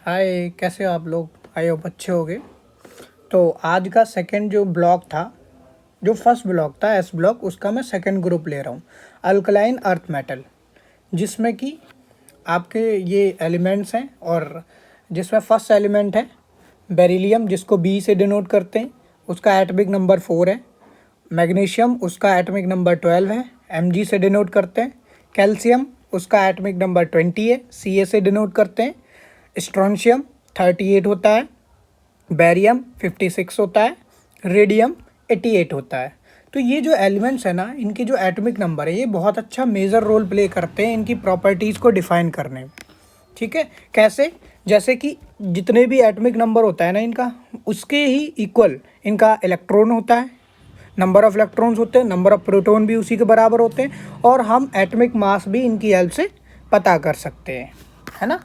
हाय, कैसे हो आप लोग? आई होप अच्छे होगे। तो आज का सेकंड जो ब्लॉक था, जो फर्स्ट ब्लॉक था एस ब्लॉक, उसका मैं सेकंड ग्रुप ले रहा हूँ, अल्कलाइन अर्थ मेटल, जिसमें कि आपके ये एलिमेंट्स हैं। और जिसमें फर्स्ट एलिमेंट है बेरिलियम, जिसको बी से डिनोट करते हैं, उसका एटॉमिक नंबर 4 है। मैग्नीशियम, उसका एटॉमिक नंबर 12 है, Mg से डिनोट करते हैं। कैल्शियम, उसका एटॉमिक नंबर 20 है, Ca से डिनोट करते हैं। स्ट्रोंशियम 38 होता है। बैरियम 56 होता है। रेडियम 88 होता है। तो ये जो एलिमेंट्स है ना, इनके जो एटॉमिक नंबर है, ये बहुत अच्छा मेजर रोल प्ले करते हैं इनकी प्रॉपर्टीज़ को डिफाइन करने में। ठीक है, कैसे? जैसे कि जितने भी एटॉमिक नंबर होता है ना इनका, उसके ही इक्वल इनका इलेक्ट्रॉन होता है, नंबर ऑफ इलेक्ट्रॉन्स होते हैं, नंबर ऑफ प्रोटॉन भी उसी के बराबर होते हैं, और हम एटॉमिक मास भी इनकी हेल्प से पता कर सकते हैं, है ना।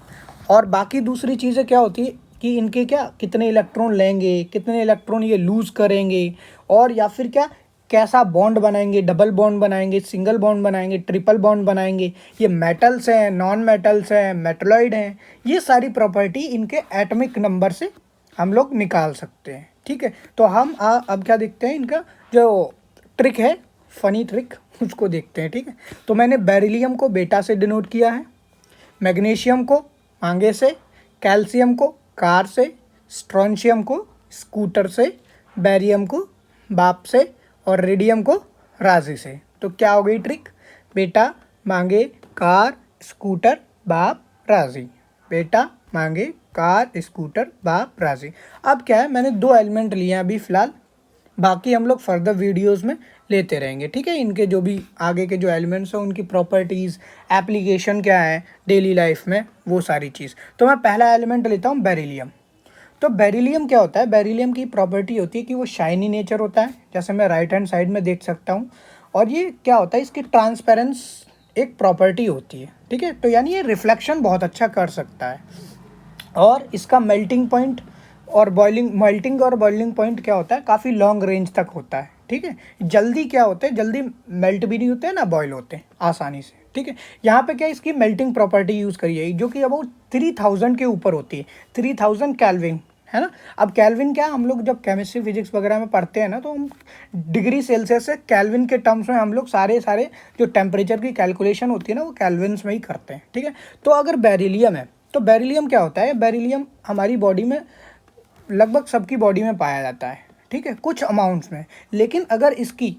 और बाकी दूसरी चीज़ें क्या होती है कि इनके क्या कितने इलेक्ट्रॉन लेंगे, कितने इलेक्ट्रॉन ये लूज़ करेंगे, और या फिर क्या कैसा बॉन्ड बनाएंगे, डबल बॉन्ड बनाएंगे, सिंगल बॉन्ड बनाएंगे, ट्रिपल बॉन्ड बनाएंगे, ये मेटल्स हैं, नॉन मेटल्स हैं, मेटलॉइड हैं, ये सारी प्रॉपर्टी इनके एटॉमिक नंबर से हम लोग निकाल सकते हैं। ठीक है, तो हम अब क्या देखते हैं, इनका जो ट्रिक है, फनी ट्रिक, उसको देखते हैं। ठीक है, तो मैंने बेरिलियम को बेटा से डिनोट किया है, मैग्नीशियम को आगे से, कैल्शियम को कार से, स्ट्रोंशियम को स्कूटर से, बैरियम को बाप से, और रेडियम को राजी से। तो क्या हो गई ट्रिक? बेटा मांगे कार स्कूटर बाप राजी, बेटा मांगे कार स्कूटर बाप राजी। अब क्या है, मैंने 2 एलिमेंट लिए हैं अभी फ़िलहाल, बाकी हम लोग फर्दर वीडियोस में लेते रहेंगे। ठीक है, इनके जो भी आगे के जो एलिमेंट्स हैं, उनकी प्रॉपर्टीज़, एप्लीकेशन क्या है डेली लाइफ में, वो सारी चीज़। तो मैं पहला एलिमेंट लेता हूँ बेरिलियम। तो बेरिलियम क्या होता है? बेरिलियम की प्रॉपर्टी होती है कि वो शाइनी नेचर होता है, जैसे मैं राइट हैंड साइड में देख सकता हूँ। और ये क्या होता है, इसकी ट्रांसपेरेंस एक प्रॉपर्टी होती है। ठीक है, तो यानी ये रिफ्लेक्शन बहुत अच्छा कर सकता है। और इसका मेल्टिंग पॉइंट और बॉइलिंग पॉइंट क्या होता है, काफ़ी लॉन्ग रेंज तक होता है। ठीक है, जल्दी क्या होते हैं, जल्दी मेल्ट भी नहीं होते हैं ना, बॉयल होते हैं आसानी से। ठीक है, यहाँ पे क्या इसकी मेल्टिंग प्रॉपर्टी यूज़ करी है, जो कि अबाउट 3000 के ऊपर होती है, 3000 कैल्विन, है ना। अब कैल्विन क्या, हम लोग जब केमिस्ट्री फिजिक्स वगैरह में पढ़ते हैं ना, तो हम डिग्री सेल्सियस से कैल्विन के टर्म्स में हम लोग सारे जो टेम्परेचर की कैलकुलेशन होती है ना, वो कैल्विन्स में ही करते हैं। ठीक है, तो अगर बेरिलियम है, तो बेरिलियम क्या होता है? बेरिलियम हमारी बॉडी में, लगभग सबकी बॉडी में पाया जाता है। ठीक है, कुछ अमाउंट्स में, लेकिन अगर इसकी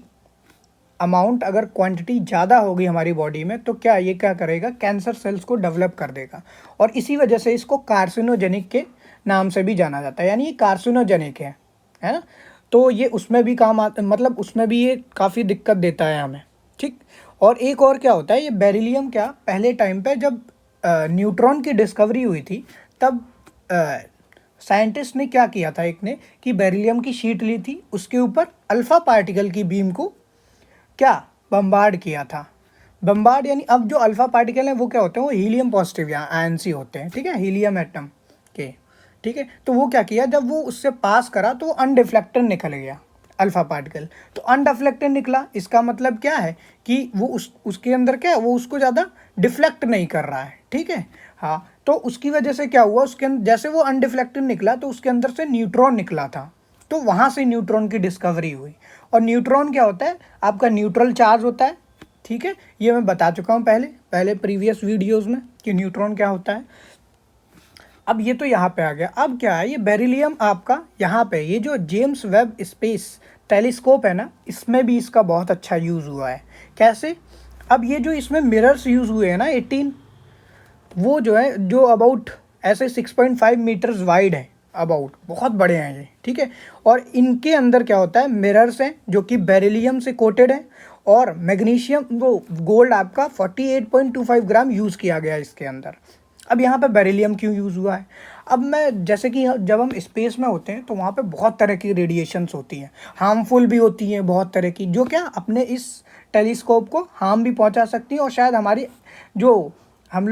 अमाउंट, अगर क्वांटिटी ज़्यादा होगी हमारी बॉडी में, तो क्या ये क्या करेगा, कैंसर सेल्स को डेवलप कर देगा। और इसी वजह से इसको कार्सिनोजेनिक के नाम से भी जाना जाता है, यानी ये कार्सिनोजेनिक है ना। तो ये उसमें भी काम आता, मतलब उसमें भी ये काफ़ी दिक्कत देता है हमें। ठीक, और एक और क्या होता है, ये बेरिलियम क्या पहले टाइम पे जब न्यूट्रॉन की डिस्कवरी हुई थी, तब साइंटिस्ट ने क्या किया था, एक ने कि बेरिलियम की शीट ली थी, उसके ऊपर अल्फ़ा पार्टिकल की बीम को क्या बम्बार्ड किया था। बम्बार्ड यानी, अब जो अल्फ़ा पार्टिकल हैं वो क्या होते हैं, वो हीलियम पॉजिटिव या आयनसी होते हैं। ठीक है, हीलियम एटम के। ठीक है, तो वो क्या किया, जब वो उससे पास करा तो वो अनडिफ्लेक्टेड निकल गया अल्फ़ा पार्टिकल। तो अनडिफ्लेक्टेड निकला, इसका मतलब क्या है कि वो उसके अंदर क्या है, वो उसको ज़्यादा डिफ्लेक्ट नहीं कर रहा है। ठीक है, हाँ, तो उसकी वजह से क्या हुआ, उसके अंदर जैसे वो अनडिफ्लेक्टेड निकला, तो उसके अंदर से न्यूट्रॉन निकला था, तो वहाँ से न्यूट्रॉन की डिस्कवरी हुई। और न्यूट्रॉन क्या होता है, आपका न्यूट्रल चार्ज होता है। ठीक है, ये मैं बता चुका हूँ पहले प्रीवियस वीडियोज़ में कि न्यूट्रॉन क्या होता है। अब ये तो यहाँ पे आ गया। अब क्या है, ये बेरिलियम आपका यहाँ पे, ये जो जेम्स वेब स्पेस टेलीस्कोप है ना, इसमें भी इसका बहुत अच्छा यूज़ हुआ है। कैसे? अब ये जो इसमें मिरर्स यूज़ हुए हैं ना 18, वो जो है, जो अबाउट ऐसे 6.5 मीटर्स वाइड है, अबाउट बहुत बड़े हैं ये। ठीक है, और इनके अंदर क्या होता है, मिरर्स हैं जो कि बेरिलियम से कोटेड है, और मैग्नीशियम, वो गोल्ड आपका 48.25 ग्राम यूज़ किया गया है इसके अंदर। अब यहाँ पे बेरिलियम क्यों यूज़ हुआ है? अब मैं, जैसे कि जब हम स्पेस में होते हैं तो वहाँ पे बहुत तरह की रेडिएशंस होती हैं, हार्मफुल भी होती हैं बहुत तरह की, जो क्या अपने इस टेलीस्कोप को हार्म भी पहुँचा सकती हैं, और शायद हमारी जो हम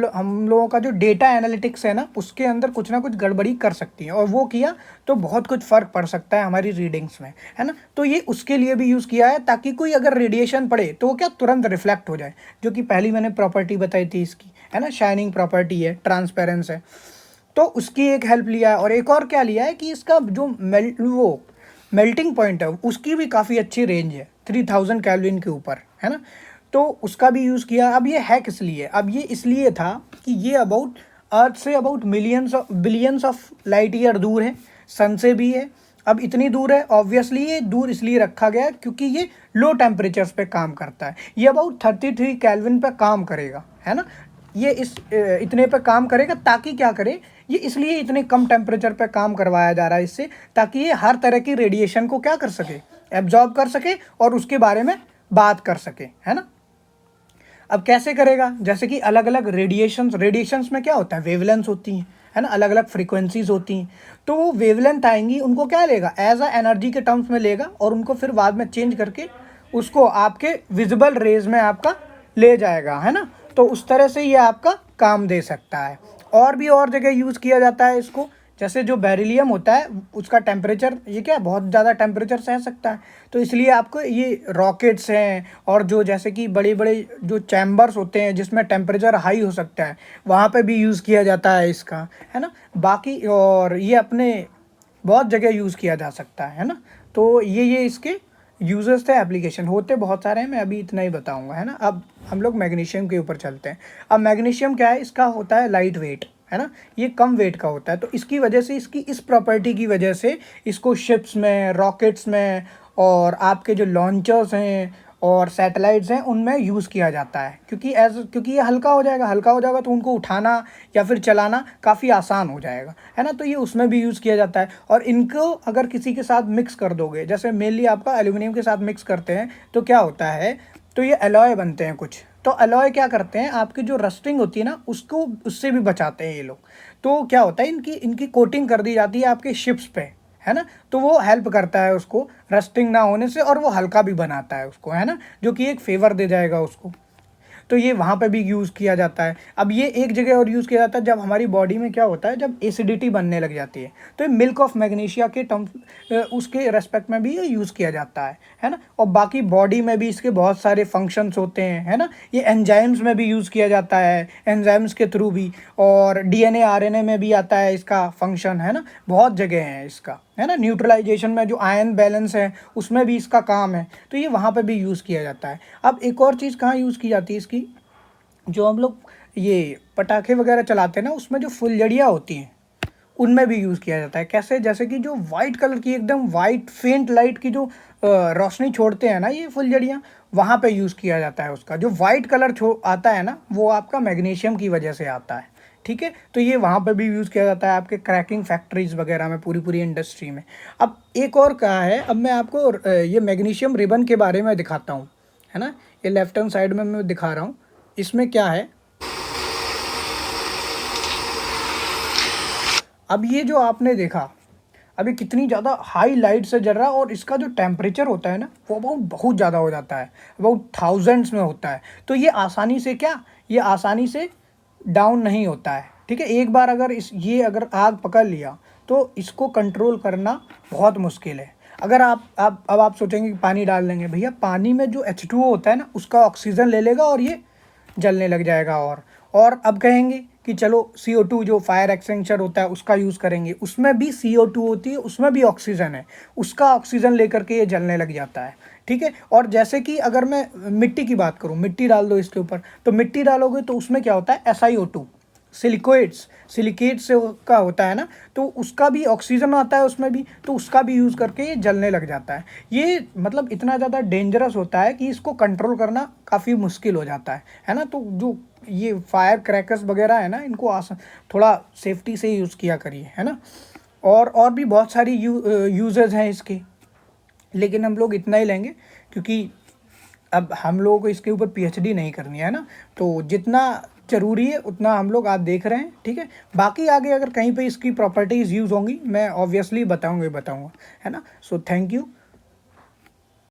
लोगों का जो डेटा एनालिटिक्स है ना, उसके अंदर कुछ ना कुछ गड़बड़ी कर सकती है, और वो किया तो बहुत कुछ फ़र्क पड़ सकता है हमारी रीडिंग्स में, है ना। तो ये उसके लिए भी यूज़ किया है, ताकि कोई अगर रेडिएशन पड़े तो वो क्या तुरंत रिफ्लेक्ट हो जाए, जो कि पहली मैंने प्रॉपर्टी बताई थी इसकी, है ना, शाइनिंग प्रॉपर्टी है, ट्रांसपेरेंस है। तो उसकी एक हेल्प लिया है। और एक और क्या लिया है कि इसका जो मेल्टिंग पॉइंट है उसकी भी काफ़ी अच्छी रेंज है, 3000 केल्विन के ऊपर, है ना। तो उसका भी यूज़ किया। अब ये है किस लिए? अब ये इसलिए था कि ये about earth say about billions of light year दूर है, सन से भी है। अब इतनी दूर है, ऑब्वियसली ये दूर इसलिए रखा गया क्योंकि ये लो टेम्परेचर्स पे काम करता है। ये अबाउट 33 केल्विन पे काम करेगा, है ना। ये इतने पे काम करेगा, ताकि क्या करे, ये इसलिए इतने कम टेम्परेचर पे काम करवाया जा रहा है इससे, ताकि ये हर तरह की रेडिएशन को क्या कर सके, एब्जॉर्ब कर सके और उसके बारे में बात कर सके, है ना। अब कैसे करेगा? जैसे कि अलग अलग रेडिएशंस में क्या होता है, वेवलेंथ होती हैं, है ना, अलग अलग फ्रीक्वेंसीज होती हैं। तो वो वेवलेंथ आएंगी, उनको क्या लेगा, एज अ एनर्जी के टर्म्स में लेगा और उनको फिर बाद में चेंज करके उसको आपके विजिबल रेज में आपका ले जाएगा, है ना। तो उस तरह से ये आपका काम दे सकता है। और भी और जगह यूज़ किया जाता है इसको। जैसे जो बेरिलियम होता है उसका टेम्परेचर, ये क्या बहुत ज़्यादा टेम्परेचर सह सकता है, तो इसलिए आपको ये रॉकेट्स हैं और जो जैसे कि बड़े बड़े जो चैम्बर्स होते हैं जिसमें टेम्परेचर हाई हो सकता है, वहाँ पे भी यूज़ किया जाता है इसका, है ना। बाकी और ये अपने बहुत जगह यूज़ किया जा सकता है ना। तो ये इसके यूजर्स थे, एप्लीकेशन होते बहुत सारे हैं, मैं अभी इतना ही बताऊंगा, है ना। अब हम लोग मैग्नीशियम के ऊपर चलते हैं। अब मैग्नीशियम क्या है, इसका होता है लाइट वेट, है ना, ये कम वेट का होता है। तो इसकी वजह से, इसकी इस प्रॉपर्टी की वजह से इसको शिप्स में, रॉकेट्स में और आपके जो लॉन्चर्स हैं और सैटेलाइट्स हैं उनमें यूज़ किया जाता है। क्योंकि ये हल्का हो जाएगा तो उनको उठाना या फिर चलाना काफ़ी आसान हो जाएगा, है ना। तो ये उसमें भी यूज़ किया जाता है। और इनको अगर किसी के साथ मिक्स कर दोगे, जैसे मेनली आपका एल्यूमिनियम के साथ मिक्स करते हैं तो क्या होता है, तो ये अलॉय बनते हैं कुछ। तो अलॉय क्या करते हैं, आपकी जो रस्टिंग होती है ना उसको, उससे भी बचाते हैं ये लोग। तो क्या होता है, इनकी कोटिंग कर दी जाती है आपके शिप्स पे, है ना। तो वो हेल्प करता है उसको रस्टिंग ना होने से, और वो हल्का भी बनाता है उसको, है ना, जो कि एक फेवर दे जाएगा उसको। तो ये वहाँ पे भी यूज़ किया जाता है। अब ये एक जगह और यूज़ किया जाता है जब हमारी बॉडी में क्या होता है, जब एसिडिटी बनने लग जाती है, तो ये मिल्क ऑफ मैग्नीशिया के टर्म्स उसके रेस्पेक्ट में भी ये यूज़ किया जाता है ना। और बाकी बॉडी में भी इसके बहुत सारे फंक्शंस होते हैं, है ना। ये एंजाइम्स में भी यूज़ किया जाता है, एंजाइम्स के थ्रू भी, और डीएनए आरएनए में भी आता है इसका फंक्शन, है ना। बहुत जगह है इसका, है ना। न्यूट्रलाइजेशन में जो आयन बैलेंस है उसमें भी इसका काम है, तो ये वहाँ पे भी यूज़ किया जाता है। अब एक और चीज़ कहाँ यूज़ की जाती है इसकी, जो हम लोग ये पटाखे वगैरह चलाते हैं ना, उसमें जो फुलझड़ियाँ होती हैं उनमें भी यूज़ किया जाता है। कैसे? जैसे कि जो वाइट कलर की एकदम वाइट फेंट लाइट की जो रोशनी छोड़ते हैं ना ये फुलझड़ियाँ, वहाँ पे यूज़ किया जाता है उसका। जो वाइट कलर आता है ना, वो आपका मैग्नीशियम की वजह से आता है, ठीक है। तो ये वहाँ पे भी यूज़ किया जाता है आपके क्रैकिंग फैक्ट्रीज़ वगैरह में, पूरी इंडस्ट्री में। अब एक और कहा है, अब मैं आपको ये मैग्नीशियम रिबन के बारे में दिखाता हूँ, है ना। ये लेफ्ट हैंड साइड में मैं दिखा रहा हूँ। इसमें क्या है, अब ये जो आपने देखा अभी कितनी ज़्यादा हाई लाइट से जल रहा है, और इसका जो टेम्परेचर होता है ना वो बहुत ज़्यादा हो जाता है, अबाउट थाउजेंड्स में होता है। तो ये आसानी से डाउन नहीं होता है, ठीक है। एक बार अगर अगर आग पकड़ लिया तो इसको कंट्रोल करना बहुत मुश्किल है। अगर आप सोचेंगे कि पानी डाल लेंगे, भैया पानी में जो H2O होता है ना उसका ऑक्सीजन ले लेगा और ये जलने लग जाएगा। और अब कहेंगे कि चलो CO2 जो फायर एक्सटिंग्विशर होता है उसका यूज़ करेंगे, उसमें भी CO2 होती है, उसमें भी ऑक्सीजन है, उसका ऑक्सीजन लेकर के ये जलने लग जाता है, ठीक है। और जैसे कि अगर मैं मिट्टी की बात करूँ, मिट्टी डाल दो इसके ऊपर, तो मिट्टी डालोगे तो उसमें क्या होता है, SiO2 सिलिकेट से का होता है ना, तो उसका भी ऑक्सीजन आता है उसमें भी, तो उसका भी यूज़ करके ये जलने लग जाता है। ये मतलब इतना ज़्यादा डेंजरस होता है कि इसको कंट्रोल करना काफ़ी मुश्किल हो जाता है ना। तो जो ये फायर क्रैकर्स वगैरह है ना, इनको थोड़ा सेफ्टी से यूज़ किया करिए, है ना। और भी बहुत सारी यूजेज हैं इसके, लेकिन हम लोग इतना ही लेंगे क्योंकि अब हम लोगों को इसके ऊपर PhD नहीं करनी है ना। तो जितना ज़रूरी है उतना हम लोग आप देख रहे हैं, ठीक है। बाकी आगे अगर कहीं पे इसकी प्रॉपर्टीज़ यूज़ होंगी मैं ऑब्वियसली बताऊंगा, है ना। So thank you.